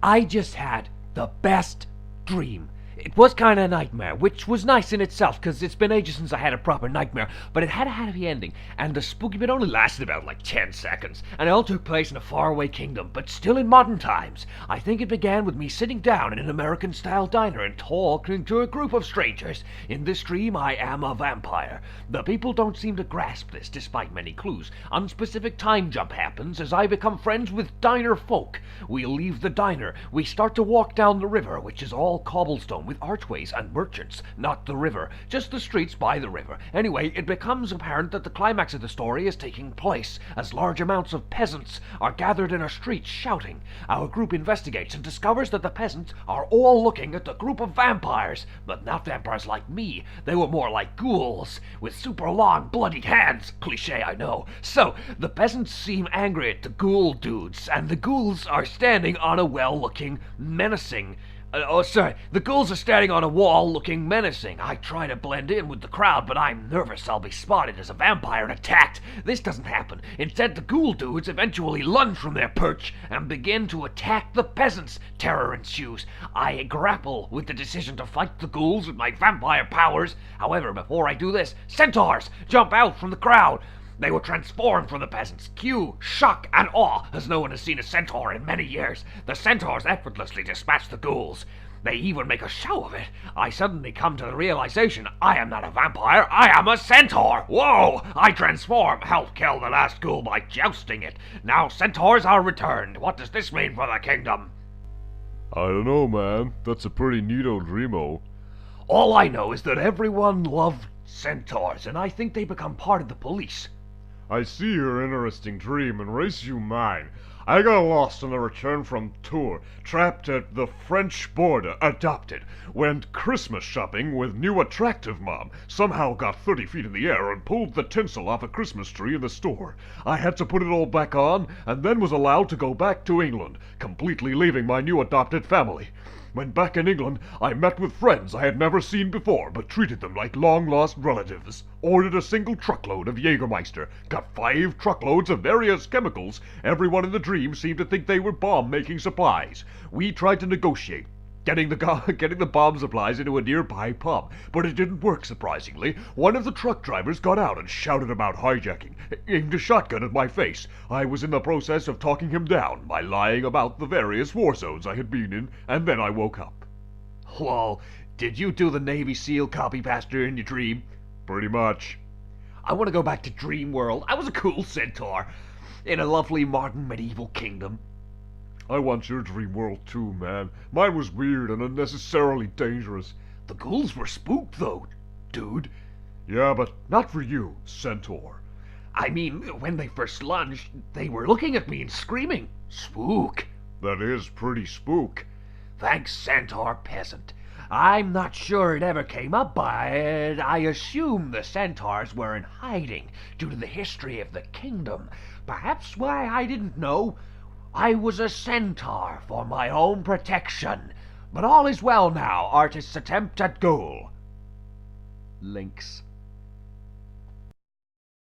I just had the best dream. It was kind of a nightmare, which was nice in itself, because it's been ages since I had a proper nightmare, but it had a happy ending, and the spooky bit only lasted about like 10 seconds, and it all took place in a faraway kingdom, but still in modern times. I think it began with me sitting down in an American-style diner and talking to a group of strangers. In this dream, I am a vampire. The people don't seem to grasp this, despite many clues. Unspecific time jump happens as I become friends with diner folk. We leave the diner. We start to walk down the river, which is all cobblestone, with archways and merchants, not the river, just the streets by the river. Anyway, it becomes apparent that the climax of the story is taking place as large amounts of peasants are gathered in a street shouting. Our group investigates and discovers that the peasants are all looking at the group of vampires, but not vampires like me. They were more like ghouls, with super long bloodied hands. Cliche, I know. So, the peasants seem angry at the ghoul dudes, and the ghouls are standing on a well-looking, menacing the ghouls are standing on a wall looking menacing. I try to blend in with the crowd, but I'm nervous I'll be spotted as a vampire and attacked. This doesn't happen. Instead, the ghoul dudes eventually lunge from their perch and begin to attack the peasants. Terror ensues. I grapple with the decision to fight the ghouls with my vampire powers. However, before I do this, centaurs jump out from the crowd. They were transformed from the peasants. Cue shock and awe, as no one has seen a centaur in many years. The centaurs effortlessly dispatch the ghouls. They even make a show of it. I suddenly come to the realization I am not a vampire, I am a centaur! Whoa! I transform, help kill the last ghoul by jousting it. Now centaurs are returned. What does this mean for the kingdom? I don't know, man. That's a pretty neato dreamo. All I know is that everyone loved centaurs, and I think they become part of the police. I see your interesting dream and raise you mine. I got lost on the return from tour, trapped at the French border, adopted, went Christmas shopping with new attractive mom, somehow got 30 feet in the air and pulled the tinsel off a Christmas tree in the store. I had to put it all back on, and then was allowed to go back to England, completely leaving my new adopted family. When back in England, I met with friends I had never seen before, but treated them like long-lost relatives. Ordered a single truckload of Jägermeister, got 5 truckloads of various chemicals. Everyone in the dream seemed to think they were bomb-making supplies. We tried to negotiate, getting the bomb supplies into a nearby pub, but it didn't work, surprisingly. One of the truck drivers got out and shouted about hijacking, aimed a shotgun at my face. I was in the process of talking him down by lying about the various war zones I had been in, and then I woke up. Well, did you do the Navy SEAL copy-paster in your dream? Pretty much. I want to go back to Dream World. I was a cool centaur in a lovely modern medieval kingdom. I want your dream world too, man. Mine was weird and unnecessarily dangerous. The ghouls were spooked, though, dude. Yeah, but not for you, centaur. I mean, when they first lunged, they were looking at me and screaming. Spook. That is pretty spook. Thanks, centaur peasant. I'm not sure it ever came up, but I assume the centaurs were in hiding due to the history of the kingdom. Perhaps why I didn't know. I was a centaur for my own protection. But all is well now, artist's attempt at goal. Links.